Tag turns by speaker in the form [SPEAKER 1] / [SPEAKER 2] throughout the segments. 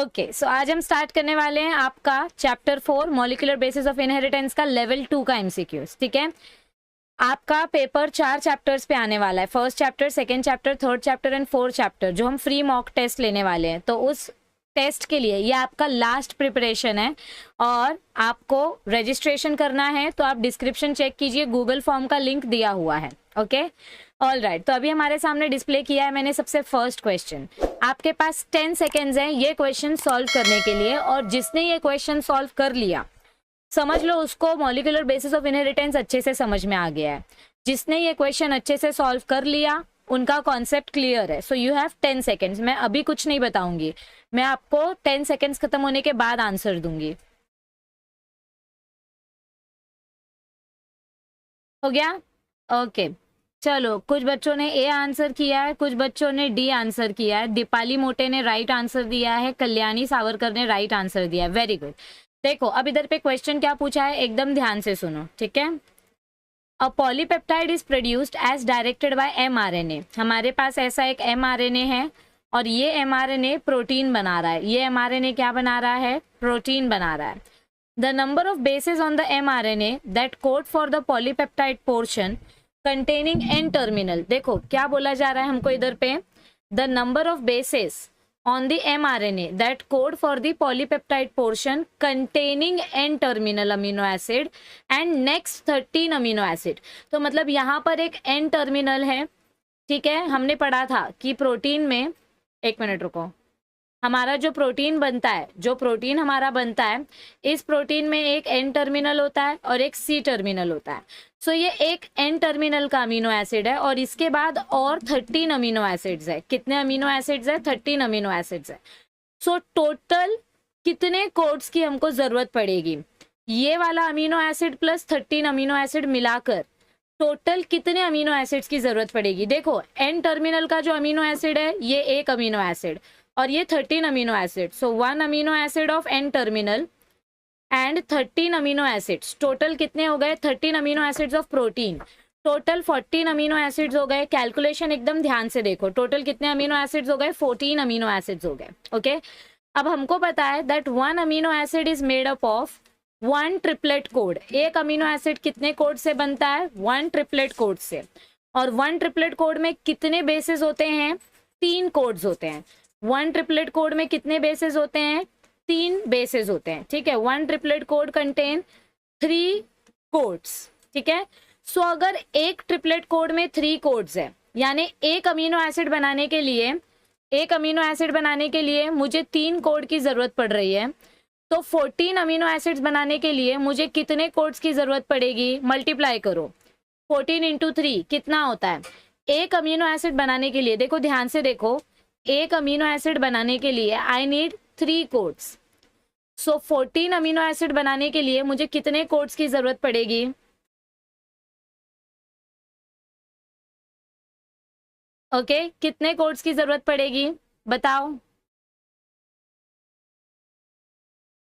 [SPEAKER 1] Okay so आज हम start करने वाले हैं आपका chapter 4 molecular basis of inheritance का लेवल 2 का एमसीक्यूज। ठीक है, आपका पेपर 4 चैप्टर्स पे आने वाला है, first chapter, second chapter, third chapter and fourth chapter, जो हम फ्री मॉक टेस्ट लेने वाले हैं। तो उस टेस्ट के लिए ये आपका लास्ट प्रिपरेशन है और आपको रजिस्ट्रेशन करना है, तो आप डिस्क्रिप्शन चेक कीजिए, गूगल फॉर्म का लिंक दिया हुआ है। ओके ऑल राइट, तो अभी हमारे सामने डिस्प्ले किया है मैंने सबसे फर्स्ट क्वेश्चन। आपके पास 10 सेकेंड्स हैं ये क्वेश्चन सॉल्व करने के लिए, और जिसने ये क्वेश्चन सॉल्व कर लिया समझ लो उसको मॉलिक्यूलर बेसिस ऑफ इनहेरिटेंस अच्छे से समझ में आ गया है। जिसने ये क्वेश्चन अच्छे से सॉल्व कर लिया उनका कॉन्सेप्ट क्लियर है। So you have 10 seconds. मैं अभी कुछ नहीं बताऊंगी, मैं आपको 10 सेकेंड्स खत्म होने के बाद आंसर दूंगी। हो गया? ओके चलो, कुछ बच्चों ने ए आंसर किया है, कुछ बच्चों ने डी आंसर किया है। दीपाली मोटे ने राइट आंसर दिया है, कल्याणी सावरकर ने राइट आंसर दिया है। Very good. देखो अब इधर पे क्वेश्चन क्या पूछा है, एकदम ध्यान से सुनो। ठीक है, a polypeptide is produced as directed by mRNA. हमारे पास ऐसा एक एमआरएनए है और ये एमआरएनए प्रोटीन बना रहा है। ये एमआरएनए क्या बना रहा है? प्रोटीन बना रहा है। The number of bases on the mRNA that code for the polypeptide portion containing N terminal. देखो क्या बोला जा रहा है हमको इधर पे, the number of bases on the mRNA that code for the polypeptide portion containing N terminal amino acid and next 13 amino acid। तो मतलब यहाँ पर एक N terminal है। ठीक है, हमने पढ़ा था कि प्रोटीन में, एक मिनट रुको, हमारा जो प्रोटीन बनता है, जो प्रोटीन हमारा बनता है, इस प्रोटीन में एक N टर्मिनल होता है और एक C टर्मिनल होता है। सो ये एक N टर्मिनल का अमीनो एसिड है और इसके बाद और 13 अमीनो एसिड्स है। कितने अमीनो एसिड्स है? 13 अमीनो एसिड्स है। सो टोटल कितने कोड्स की हमको जरूरत पड़ेगी? ये वाला amino acid plus 13 amino acid मिलाकर टोटल कितने अमीनो एसिड्स की जरूरत पड़ेगी? देखो N टर्मिनल का जो अमीनो एसिड है ये एक अमीनो एसिड और ये 13 amino acid. So 1 amino acid of N terminal and 13 amino acids. Total कितने हो गए? 13 amino acids of protein. Total 14 amino acids हो गए। कैलकुलेशन एकदम ध्यान से देखो, टोटल कितने अमीनो एसिड्स हो गए? 14 अमीनो एसिड्स हो गए। ओके, अब हमको पता है that 1 amino acid is made up of 1 triplet code. एक अमीनो एसिड कितने कोड से बनता है? 1 ट्रिपलेट कोड से। और 1 ट्रिपलेट कोड में कितने बेसिस होते हैं? 3 कोड्स होते हैं। 1 ट्रिपलेट कोड में कितने बेसिस होते हैं? 3 बेसिस होते हैं। ठीक है, 1 ट्रिपलेट कोड कंटेन 3 कोड्स। ठीक है, सो अगर एक ट्रिपलेट कोड में 3 कोड्स है, यानी एक अमीनो एसिड बनाने के लिए, एक अमीनो एसिड बनाने के लिए मुझे 3 कोड की जरूरत पड़ रही है, तो 14 अमीनो एसिड्स बनाने के लिए मुझे कितने कोड्स की जरूरत पड़ेगी? मल्टीप्लाई करो, 14 इंटू 3 कितना होता है? एक अमीनो एसिड बनाने के लिए, देखो ध्यान से देखो, एक अमीनो एसिड बनाने के लिए I need 3 codes. So 14 amino acid बनाने के लिए मुझे कितने कोड्स की जरूरत पड़ेगी? ओके कितने कोड्स की जरूरत पड़ेगी बताओ?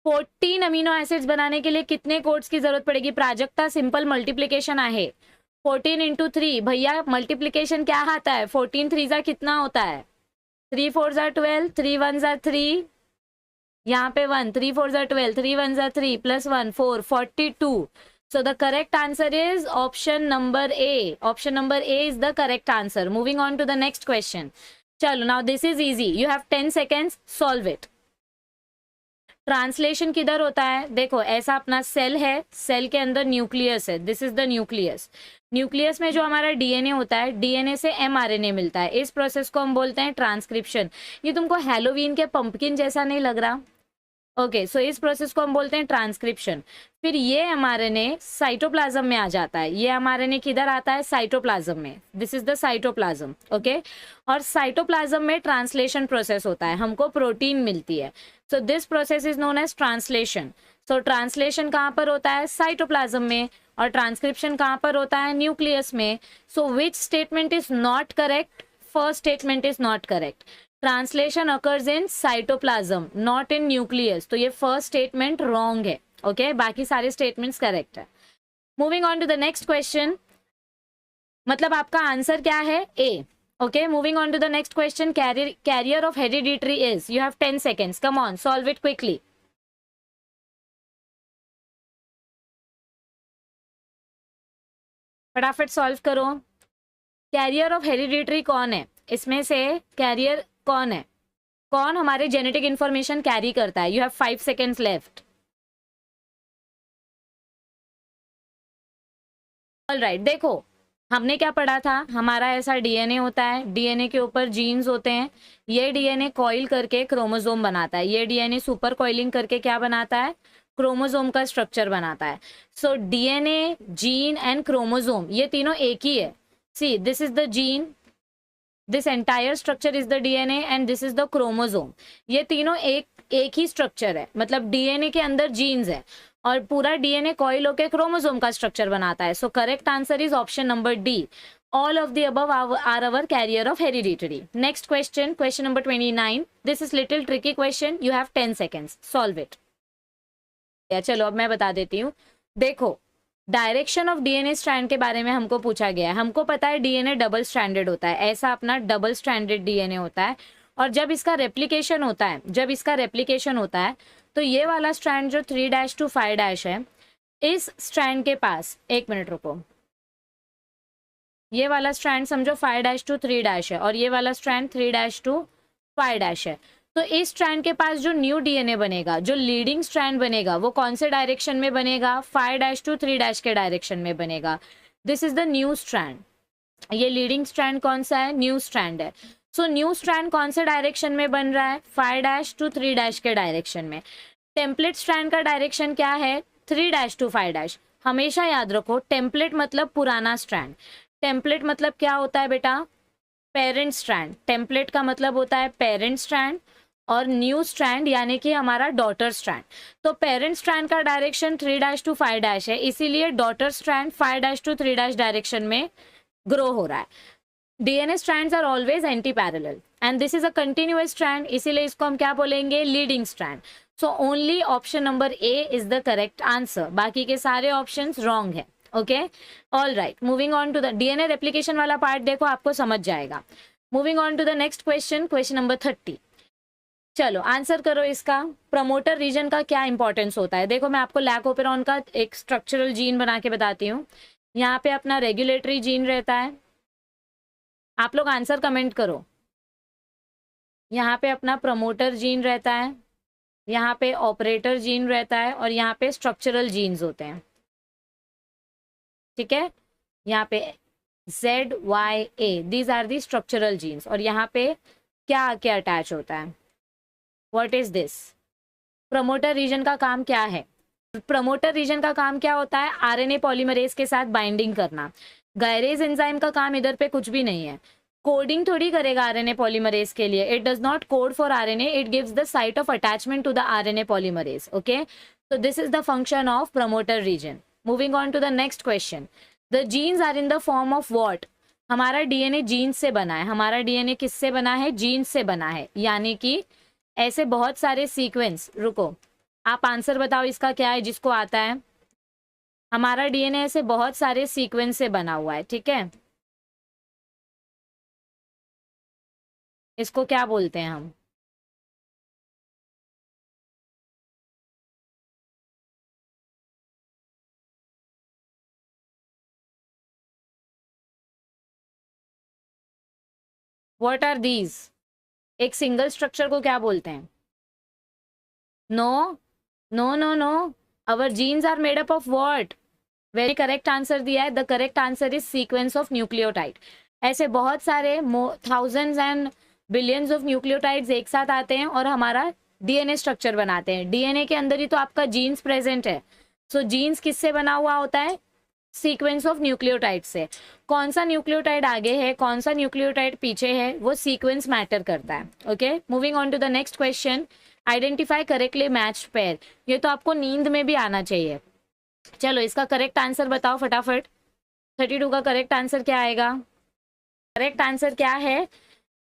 [SPEAKER 1] 14 अमीनो एसिड्स बनाने के लिए कितने कोड्स की जरूरत पड़ेगी? प्राजक्ता सिंपल मल्टीप्लिकेशन आहे। 14 इंटू 3, भैया मल्टीप्लिकेशन क्या आता है? 14 3 जा कितना होता है? 3 4 जा 12, 3 1 जा 3, यहाँ पे 1, 3 4 जा 12, 3 1 जा 3 plus 1 4, 42। So the correct answer is option number A. Option number A is the correct answer. Moving on to the next question. चलो now this is easy. You have 10 seconds. Solve it. Translation किधर होता है? देखो ऐसा अपना cell है, cell के अंदर न्यूक्लियस है, this is the nucleus. Nucleus में जो हमारा डीएनए होता है, डीएनए से एमआरएनए मिलता है। इस प्रोसेस को हम बोलते हैं ट्रांसक्रिप्शन। ये तुमको हैलोवीन के पंपकिन जैसा नहीं लग रहा? ओके सो इस प्रोसेस को हम बोलते हैं ट्रांसक्रिप्शन। फिर ये एमआरएनए साइटोप्लाज्म में आ जाता है। ये एमआरएनए किधर आता है? साइटोप्लाज्म में। This is the cytoplasm. Okay, और साइटोप्लाज्म में ट्रांसलेशन प्रोसेस होता है, हमको प्रोटीन मिलती है। So this process is known as translation. So translation कहाँ पर होता है? साइटोप्लाज्म में। और ट्रांसक्रिप्शन कहाँ पर होता है? न्यूक्लियस में। So which statement is not correct? First statement is not correct. Translation occurs in cytoplasm not in nucleus. तो ये फर्स्ट स्टेटमेंट रॉन्ग है। ओके, बाकी सारे स्टेटमेंट्स करेक्ट है। Moving on to the next question. मतलब आपका answer क्या है? A. Okay, moving on to the next question. Carrier of hereditary is. You have 10 seconds. Come on, solve it quickly. फटाफट solve करो. Carrier of hereditary कौन है इसमें से? कैरियर कौन है? कौन हमारे जेनेटिक इंफॉर्मेशन कैरी करता है? You have 5 seconds left. Alright, देखो हमने क्या पढ़ा था. हमारा ऐसा डीएनए होता है, डीएनए के ऊपर जीन्स होते हैं. ये डीएनए कॉइल करके क्रोमोसोम बनाता है. ये डीएनए सुपर कॉइलिंग करके क्या बनाता है? क्रोमोसोम का स्ट्रक्चर बनाता है. So DNA, gene and chromosome ये तीनों एक ही है. See, this is the gene, this entire structure is the DNA and this is the chromosome. ये तीनों एक ही स्ट्रक्चर है. मतलब डीएनए के अंदर जीन्स है और पूरा डीएनए कॉइल होकर क्रोमोसोम का स्ट्रक्चर बनाता है. सो correct answer is option number D. All of the above are our carrier of hereditary. Next question, question number 29. This is little tricky question. You have 10 seconds. Solve it. चलो अब मैं बता देती हूँ. देखो, डायरेक्शन ऑफ डीएनए स्ट्रैंड के बारे में हमको पूछा गया है. हमको पता है डीएनए डबल स्ट्रैंडेड होता है. ऐसा अपना डबल स्ट्रैंडेड डीएनए होता है. और जब इसका रेप्लिकेशन होता है, तो ये वाला स्ट्रैंड जो 3' to 5' है, इस स्ट्रैंड के पास, एक मिनट रुको, ये वाला स्ट्रैंड समझो 5' to 3' है और ये वाला स्ट्रैंड 3' to 5' है. तो इस स्ट्रैंड के पास जो न्यू डीएनए बनेगा, जो लीडिंग स्ट्रैंड बनेगा, वो कौन से डायरेक्शन में बनेगा? 5' to 3' के डायरेक्शन में बनेगा. This is the new strand. ये लीडिंग स्ट्रैंड कौन सा है? न्यू स्ट्रैंड है. सो न्यू स्ट्रैंड कौन से डायरेक्शन में बन रहा है? 5' to 3' के डायरेक्शन में. टेम्पलेट स्ट्रैंड का डायरेक्शन क्या है? 3' to 5'. हमेशा याद रखो, टेम्पलेट मतलब पुराना स्ट्रैंड. टेम्पलेट मतलब क्या होता है बेटा? Parent strand. टेम्पलेट का मतलब होता है पेरेंट स्ट्रैंड और न्यू स्ट्रैंड यानी कि हमारा डॉटर स्ट्रैंड. तो पेरेंट स्ट्रैंड का डायरेक्शन 3' to 5' है, इसीलिए डॉटर स्ट्रैंड 5' to 3' डायरेक्शन में ग्रो हो रहा है. DNA strands are always anti parallel and this is a continuous strand, इसीलिए इसको हम क्या बोलेंगे? Leading strand. So only option number A is the correct answer. बाकी के सारे ऑप्शंस रॉन्ग है. Okay, all right, moving on to the DNA replication वाला पार्ट देखो आपको समझ जाएगा. Moving on to the next question, question number 30. चलो आंसर करो इसका. प्रमोटर रीजन का क्या इंपॉर्टेंस होता है? देखो मैं आपको लैक ओपेरॉन का एक स्ट्रक्चरल जीन बना के बताती हूँ. यहाँ पे अपना रेगुलेटरी जीन रहता है. आप लोग आंसर कमेंट करो. यहाँ पे अपना प्रमोटर जीन रहता है, यहाँ पे ऑपरेटर जीन रहता है और यहाँ पे स्ट्रक्चरल जीन्स होते हैं. ठीक है, यहाँ पे ZYA, these are the structural genes. और यहाँ पे क्या आके अटैच होता है? What is this? Promoter region का काम क्या है? प्रमोटर रीजन का काम क्या होता है? आरएनए पॉलीमरेज के साथ बाइंडिंग करना. गायरेज एंजाइम का काम इधर पे कुछ भी नहीं है. कोडिंग थोड़ी करेगा आरएनए पॉलीमरेज के लिए. It does not code for RNA, it gives the site of attachment to the RNA polymerase. Okay, so this is the function of promoter region. Moving on to the next question. The genes are in the form of what? हमारा DNA jeans से बना है. हमारा DNA किससे बना है? Jeans से बना है. यानी कि ऐसे बहुत सारे सीक्वेंस. रुको, आप आंसर बताओ इसका क्या है जिसको आता है. हमारा डीएनए ऐसे बहुत सारे सीक्वेंस से बना हुआ है. ठीक है, इसको क्या बोलते हैं हम? What are these? एक सिंगल स्ट्रक्चर को क्या बोलते हैं? No no no no, our genes are made up of what? Very correct answer दिया है. The correct answer is sequence of nucleotide. ऐसे बहुत सारे thousands and billions of nucleotides एक साथ आते हैं और हमारा डीएनए स्ट्रक्चर बनाते हैं. डीएनए के अंदर ही तो आपका जीन्स प्रेजेंट है. सो जीन्स किससे बना हुआ होता है? सीक्वेंस ऑफ न्यूक्लियोटाइड से. कौन सा न्यूक्लियोटाइड आगे है, कौन सा न्यूक्लियोटाइड पीछे है, वो सीक्वेंस मैटर करता है. Okay, moving on to the next question. Identify correctly matched pair. ये तो आपको नींद में भी आना चाहिए. चलो इसका करेक्ट आंसर बताओ फटाफट. 32 का करेक्ट आंसर क्या आएगा? करेक्ट आंसर क्या है?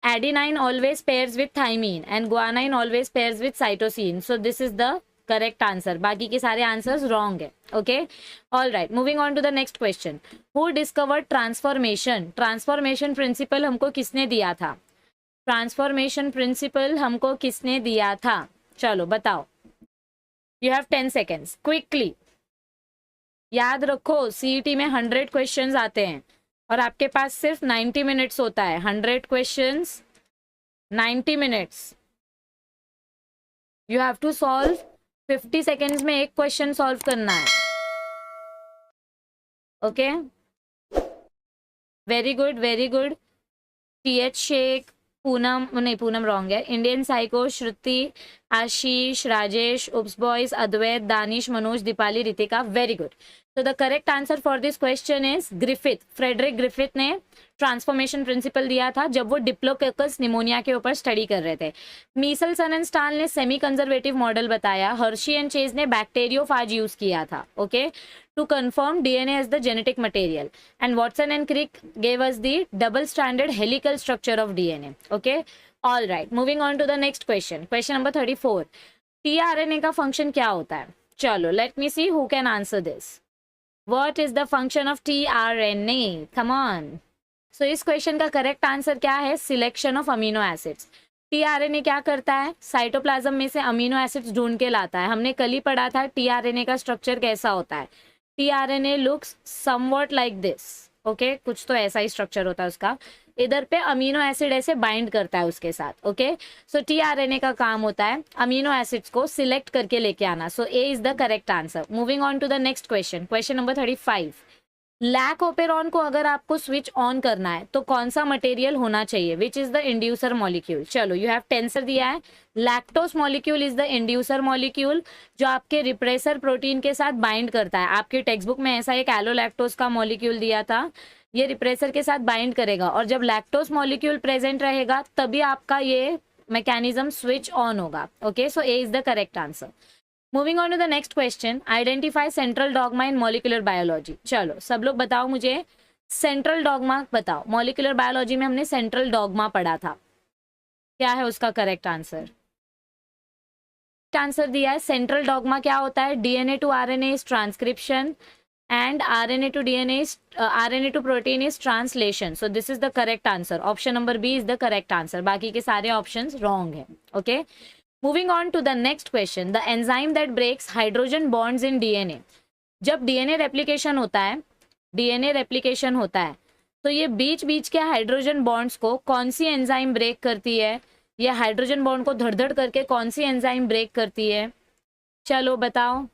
[SPEAKER 1] Adenine always pairs with thymine and guanine always pairs with cytosine. So this is the correct answer, बाकी के सारे आंसर्स रॉन्ग है। Okay, all right, moving on to the next question. Who discovered transformation? Transformation principle हमको किसने दिया था? Transformation principle हमको किसने दिया था? चलो बताओ, यू हैव 10 सेकेंड्स, क्विकली। याद रखो सीईटी में 100 क्वेश्चंस आते हैं और आपके पास सिर्फ 90 मिनट्स होता है। 100 questions, 90 minutes, you have to solve. 50 seconds में एक क्वेश्चन सॉल्व करना है। Okay, very good, very good. TH Shaikh, Poonam, नहीं पूनम रॉन्ग है। Indian psycho, Shruti, Ashish, Rajesh, oops boys, Advait, Danish, Manoj, Deepali, Ritika, very good. तो the correct answer for this question is Griffith. Frederick Griffith ने transformation principle दिया था जब वो डिप्लोकोकस निमोनिया के ऊपर स्टडी कर रहे थे। मीसलसन एंड स्टाल ने सेमी कंजर्वेटिव मॉडल बताया। हर्शी एंड चेज ने बैक्टीरियोफाज यूज किया था, okay, to confirm DNA as the genetic material, and Watson and Crick gave us the double-stranded helical structure of DNA. Okay, all right. Moving on to the next question. Question number 34. tRNA का function क्या होता है? चलो, let me see who can answer this. What is the function of tRNA? Come on. So इस question का correct answer क्या है? Selection of amino acids. tRNA क्या करता है? साइटोप्लाज्म में से अमीनो एसिड्स ढूंढ के लाता है। हमने कल ही पढ़ा था tRNA का स्ट्रक्चर कैसा होता है। tRNA looks somewhat like this, okay, कुछ तो ऐसा ही स्ट्रक्चर होता है उसका। इधर पे अमीनो एसिड ऐसे बाइंड करता है उसके साथ, ओके। सो tRNA का काम होता है अमीनो एसिड्स को सिलेक्ट करके लेके आना। So A is the correct answer. Moving on to the next question, question number 35। Lac operon को अगर आपको स्विच ऑन करना है तो कौन सा मटेरियल होना चाहिए? Which is the inducer molecule? चलो, यू हैव टेंसर दिया है। Lactose molecule is the inducer molecule जो आपके रिप्रेसर प्रोटीन के साथ बाइंड करता है। आपके टेक्स्ट बुक में ऐसा एक एलोलैक्टोस का मॉलिक्यूल दिया था, ये रिप्रेसर के साथ बाइंड करेगा और जब लैक्टोस मॉलिक्यूल प्रेजेंट रहेगा तभी आपका ये मैकेनिज्म स्विच ऑन होगा। Okay, so A is the correct answer. Moving on to the next question, identify central dogma in molecular biology. चलो सब लोग बताओ मुझे, सेंट्रल डॉगमा बताओ। मॉलिक्यूलर बायोलॉजी में हमने सेंट्रल डॉगमा पढ़ा था, क्या है उसका करेक्ट आंसर? आंसर दिया है सेंट्रल डॉगमा क्या होता है? DNA to RNA is transcription and RNA to DNA is RNA to protein is translation. So this is the correct answer. Option number B is the correct answer, बाकी के सारे options wrong है। Okay, moving on to the next question, the enzyme that breaks hydrogen bonds in DNA। जब DNA replication होता है, DNA replication होता है तो ये बीच बीच के हाइड्रोजन बॉन्ड्स को कौन सी एंजाइम ब्रेक करती है? ये हाइड्रोजन बॉन्ड को धड़-धड़ करके कौन सी एंजाइम ब्रेक करती है? चलो बताओ,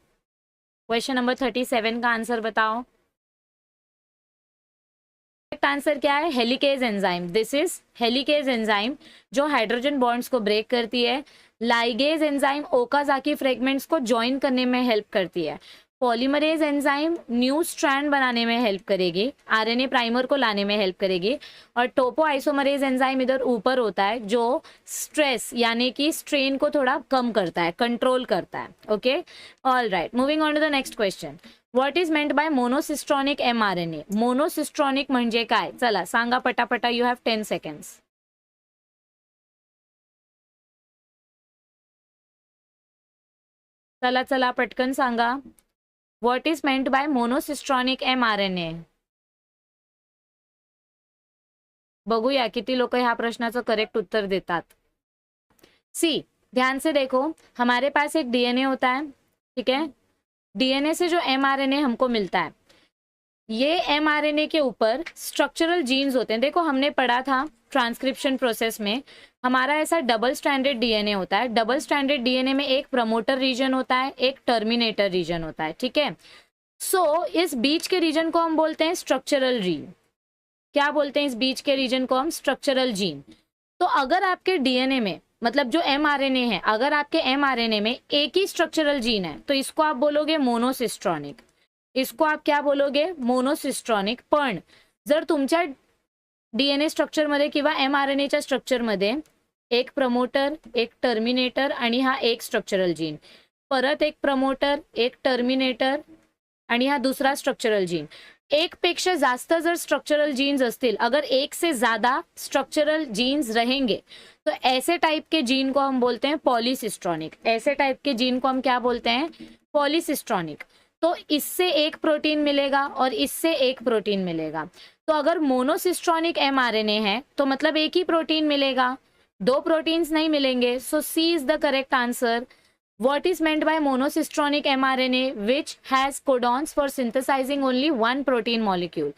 [SPEAKER 1] क्वेश्चन नंबर 37 का आंसर बताओ। करेक्ट आंसर क्या है? Helicase enzyme. This is helicase enzyme जो हाइड्रोजन बॉन्ड्स को ब्रेक करती है। लाइगेज एंजाइम ओकाजाकी फ्रेगमेंट्स को ज्वाइन करने में हेल्प करती है। पॉलीमरेज एंजाइम न्यू स्ट्रैंड बनाने में हेल्प करेगी, RNA प्राइमर को लाने में हेल्प करेगी। और टोपो आइसोमरेज एंजाइम इधर ऊपर होता है जो स्ट्रेस यानी कि स्ट्रेन को थोड़ा कम करता है, कंट्रोल करता है। Okay, all right, moving on to the next question, what is meant by monocistronic mRNA? Monocistronic म्हणजे काय? चला सांगा पटापटा, यू हैव 10 सेकंड्स। चला चला पटकन सांगा, what is meant by monocistronic mRNA? बघूया किती लोक ह्या प्रश्नाचं करेक्ट उत्तर देतात। सी, ध्यान से देखो, हमारे पास एक DNA होता है, ठीक है। DNA से जो mRNA हमको मिलता है, ये mRNA के ऊपर स्ट्रक्चरल जीन्स होते हैं। देखो हमने पढ़ा था ट्रांसक्रिप्शन प्रोसेस में, हमारा ऐसा डबल स्टैंडर्ड DNA होता है। डबल स्टैंडर्ड DNA में एक प्रमोटर रीजन होता है, एक टर्मिनेटर रीजन होता है, ठीक है। सो इस बीच के रीजन को हम बोलते हैं स्ट्रक्चरल जीन। क्या बोलते हैं इस बीच के रीजन को हम? Structural gene. तो अगर आपके DNA में, मतलब जो mRNA है, अगर आपके mRNA में एक ही स्ट्रक्चरल जीन है तो इसको आप बोलोगे मोनोसिस्ट्रॉनिक। इसको आप क्या बोलोगे? मोनोसिस्ट्रॉनिक। पण जर तुमच्या DNA स्ट्रक्चरमध्ये किंवा mRNAच्या स्ट्रक्चरमध्ये एक प्रमोटर, एक टर्मिनेटर आणि हा एक स्ट्रक्चरल जीन, परत एक प्रमोटर, एक टर्मिनेटर आणि हा दुसरा स्ट्रक्चरल जीन, एक पेक्षा जास्त जर स्ट्रक्चरल जीन्स असतील, अगर एक से ज्यादा स्ट्रक्चरल जीन्स रहेंगे तो ऐसे टाइप के जीन को हम बोलते हैं पॉलीसिस्ट्रॉनिक। ऐसे टाइप के जीन को हम क्या बोलते हैं? पॉलीसिस्ट्रॉनिक। तो इससे एक प्रोटीन मिलेगा और इससे एक प्रोटीन मिलेगा। तो अगर मोनोसिस्ट्रॉनिक एमआरएनए है तो मतलब एक ही प्रोटीन मिलेगा, दो प्रोटीन्स नहीं मिलेंगे। So C is the correct answer. What is meant by monocistronic mRNA which has codons for synthesizing only one protein molecule?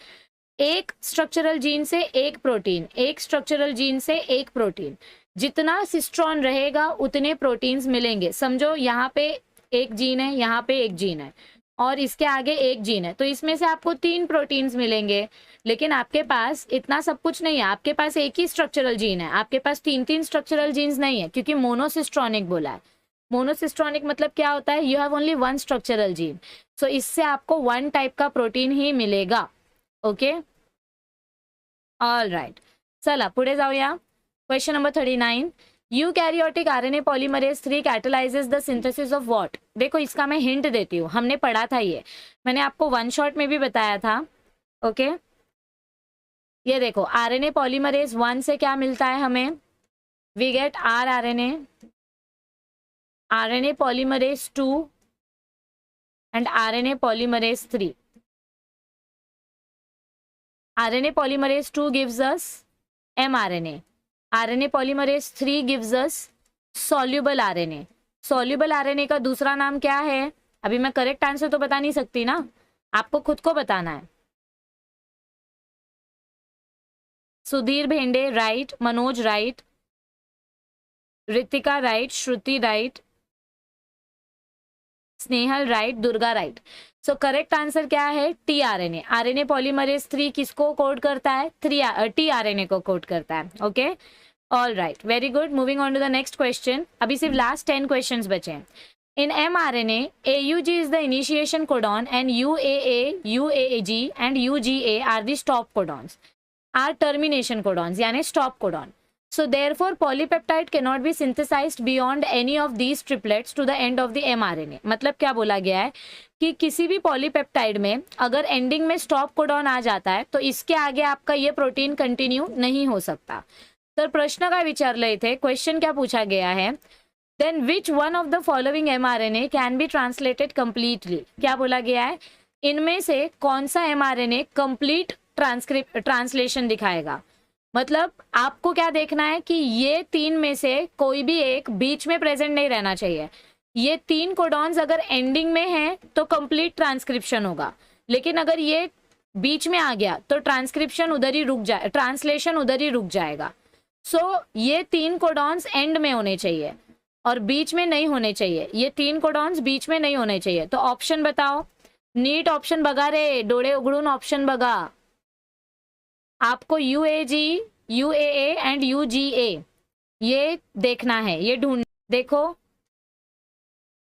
[SPEAKER 1] एक स्ट्रक्चरल जीन से एक प्रोटीन, एक स्ट्रक्चरल जीन से एक प्रोटीन, जितना सिस्ट्रॉन रहेगा उतने प्रोटीन्स मिलेंगे। समझो यहाँ पे एक जीन है, यहाँ पे एक जीन है और इसके आगे एक जीन है, तो इसमें से आपको 3 प्रोटीन्स मिलेंगे। लेकिन आपके पास इतना सब कुछ नहीं है, आपके पास एक ही स्ट्रक्चरल जीन है, आपके पास 3 स्ट्रक्चरल जीन्स नहीं है, क्योंकि मोनोसिस्ट्रॉनिक बोला है। मोनोसिस्ट्रॉनिक मतलब क्या होता है? You have only one structural gene, so इससे आपको वन टाइप का प्रोटीन ही मिलेगा। ओके, ऑल राइट, चला पुढे जाऊया। Question number 39, eukaryotic RNA polymerase 3 catalyses the synthesis of what? देखो इसका मैं हिंट देती हूँ, हमने पढ़ा था, ये मैंने आपको वन शॉट में भी बताया था। ओके, ये देखो आरएनए पॉलीमरेज 1 से क्या मिलता है हमें? We get RNA, RNA polymerase 2 and RNA polymerase 3. RNA polymerase 2 gives us mRNA. RNA polymerase 3 gives us soluble RNA. Soluble RNA का दूसरा नाम क्या है? अभी मैं करेक्ट आंसर तो बता नहीं सकती ना, आपको खुद को बताना है। Sudhir Bhende right, Manoj right, Ritika right, Shruti right, Snehal right, Durga right. So correct answer क्या है? T RNA. आरएनए पॉलीमरेज 3 किसको कोड करता है? टी आरएनए को कोड करता है। Okay, all right, very good. Moving on to the next question. अभी सिर्फ लास्ट 10 क्वेश्चंस बचे हैं। इन mRNA, AUG is the initiation codon and UAA, UAG and UGA are the stop codons, are termination codons, यानी stop codon. So therefore polypeptide cannot be synthesized beyond any of these triplets to the end of the mRNA. मतलब क्या बोला गया है कि किसी भी polypeptide में अगर एंडिंग में स्टॉप कोडॉन आ जाता है तो इसके आगे आपका ये प्रोटीन कंटिन्यू नहीं हो सकता। तर प्रश्न काय विचारले थे, क्वेश्चन क्या पूछा गया है? Then which one of the following mRNA can be translated completely? क्या बोला गया है? इनमें से कौन सा mRNA कंप्लीट ट्रांसलेशन दिखाएगा? मतलब आपको क्या देखना है कि ये 3 में से कोई भी एक बीच में प्रेजेंट नहीं रहना चाहिए। ये 3 कोडॉन्स अगर एंडिंग में हैं तो कंप्लीट ट्रांसक्रिप्शन होगा, लेकिन अगर ये बीच में आ गया तो ट्रांसक्रिप्शन उधर ही रुक जाए, ट्रांसलेशन उधर ही रुक जाएगा। सो ये 3 कोडॉन्स एंड में होने चाहिए और बीच में नहीं होने चाहिए। ये 3 कोडॉन्स बीच में नहीं होने चाहिए। तो ऑप्शन बताओ, नीट ऑप्शन बघा रे, डोळे उघडून ऑप्शन बघा। आपको UAG, UAA एंड UGA ये देखना है, ये ढूंढ। देखो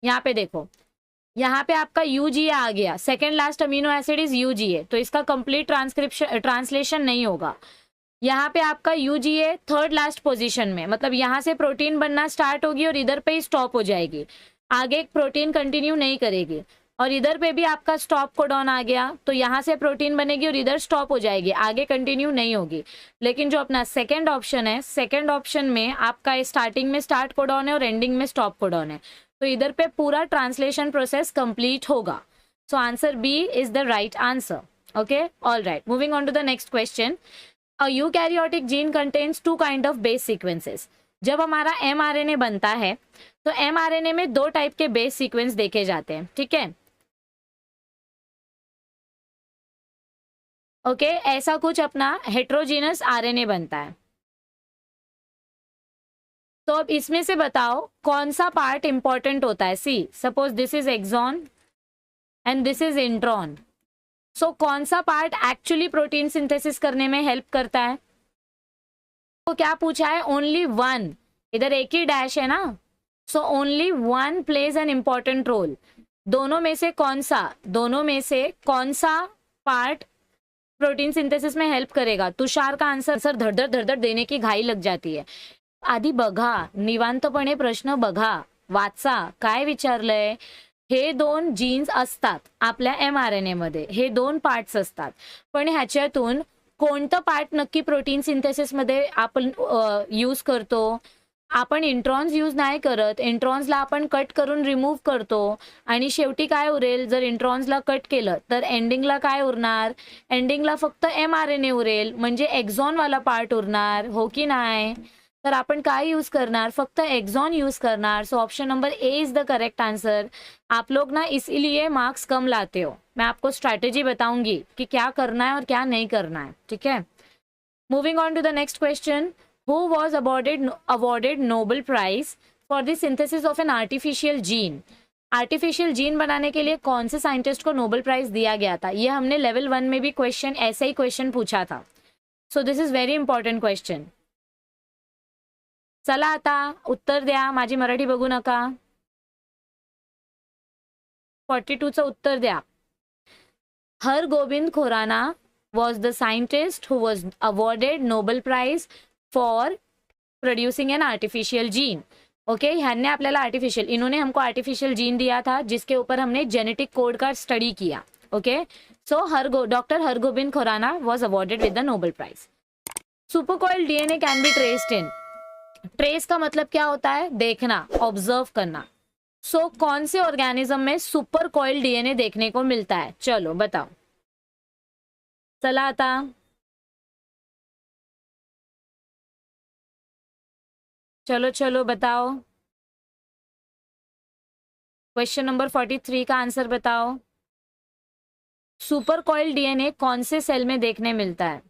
[SPEAKER 1] यहाँ पे, देखो यहाँ पे आपका UGA आ गया, second last amino acid is UGA, तो इसका कंप्लीट ट्रांसलेशन नहीं होगा। यहाँ पे आपका UGA थर्ड लास्ट पोजीशन में, मतलब यहाँ से प्रोटीन बनना स्टार्ट होगी और इधर पे ही स्टॉप हो जाएगी, आगे प्रोटीन कंटिन्यू नहीं करेगी। और इधर पे भी आपका स्टॉप कोडॉन आ गया तो यहाँ से प्रोटीन बनेगी और इधर स्टॉप हो जाएगी, आगे कंटिन्यू नहीं होगी। लेकिन जो अपना सेकंड ऑप्शन है, सेकंड ऑप्शन में आपका स्टार्टिंग में स्टार्ट कोडॉन है और एंडिंग में स्टॉप कोडॉन है, तो इधर पे पूरा ट्रांसलेशन प्रोसेस कंप्लीट होगा। So answer B is the right answer. Okay, all right, moving on to the next question. A eukaryotic gene contains 2 kind of base sequences. जब हमारा mRNA बनता है तो mRNA में 2 टाइप के बेस सीक्वेंस देखे जाते हैं, ठीक है। ओके, ऐसा कुछ अपना हेट्रोजीनस आरएनए बनता है। तो अब इसमें से बताओ कौन सा पार्ट इंपॉर्टेंट होता है। See suppose this is exon and this is intron. So कौन सा पार्ट एक्चुअली प्रोटीन सिंथेसिस करने में हेल्प करता है? तो क्या पूछा है? ओनली वन, इधर एक ही डैश है ना, so only one plays an important role. दोनों में से कौन सा, दोनों में से कौन सा पार्ट प्रोटीन सिंथेसिस में हेल्प करेगा? तुषार का आंसर सर धडधड धडधड देने की घाई लग जाती है। आधी बघा, निवांतपणे प्रश्न बघा, वाचा, काय विचारलंय, हे 2 जीन्स असतात आपल्या mRNA मध्ये, हे 2 पार्ट्स असतात. पण ह्याच्यातून कोणतं पार्ट नक्की प्रोटीन सिंथेसिसमध्ये आपण यूज करतो? आपण इंट्रॉन्स यूज नाही करत. इंट्रॉन्सला आपण कट करून रिमूव्ह करतो आणि शेवटी काय उरेल? जर इंट्रॉन्सला कट केलं तर एंडिंगला काय उरणार? एंडिंगला फक्त mRNA उरेल, म्हणजे एक्झॉनवाला पार्ट उरणार, हो की नाही? तर आपण काय यूज करणार? फक्त एक्झॉन यूज करणार. So option number A is the correct answer. आप लोग ना इसीलिए मार्क्स कम लाते हो. मैं आपको स्ट्रैटेजी बताऊंगी कि क्या करना है और क्या नहीं करना है, ठीक है? Moving on to the next question. Who was awarded Nobel Prize for the synthesis of an artificial gene? Artificial gene बनाने के लिए कौन से साइंटिस्ट को नोबेल प्राइज दिया गया था? ये हमने लेवल 1 में भी क्वेश्चन ऐसे ही क्वेश्चन पूछा था. सो this is very important question. चला आता उत्तर द्या. माझी मराठी बघू नका. 42चं उत्तर द्या. Hargobind Khorana was the scientist who was awarded Nobel Prize for producing an artificial gene. Okay ह्याने आपल्याला आर्टिफिशियल, इन्होंने हमको आर्टिफिशियल जीन दिया था जिसके ऊपर हमने जेनेटिक कोड का स्टडी किया. Okay so doctor Hargobind Khorana was awarded with the Nobel prize. Supercoiled DNA can be traced in. Trace का मतलब क्या होता है? देखना, ऑब्जर्व करना. सो कौन से ऑर्गेनिज्म में सुपरकॉइल्ड डीएनए देखने को मिलता है? चलो बताओ. चला आता. चलो चलो बताओ. क्वेश्चन नंबर 43 का आंसर बताओ. सुपरकॉइल डीएनए कौन से सेल में देखने मिलता है?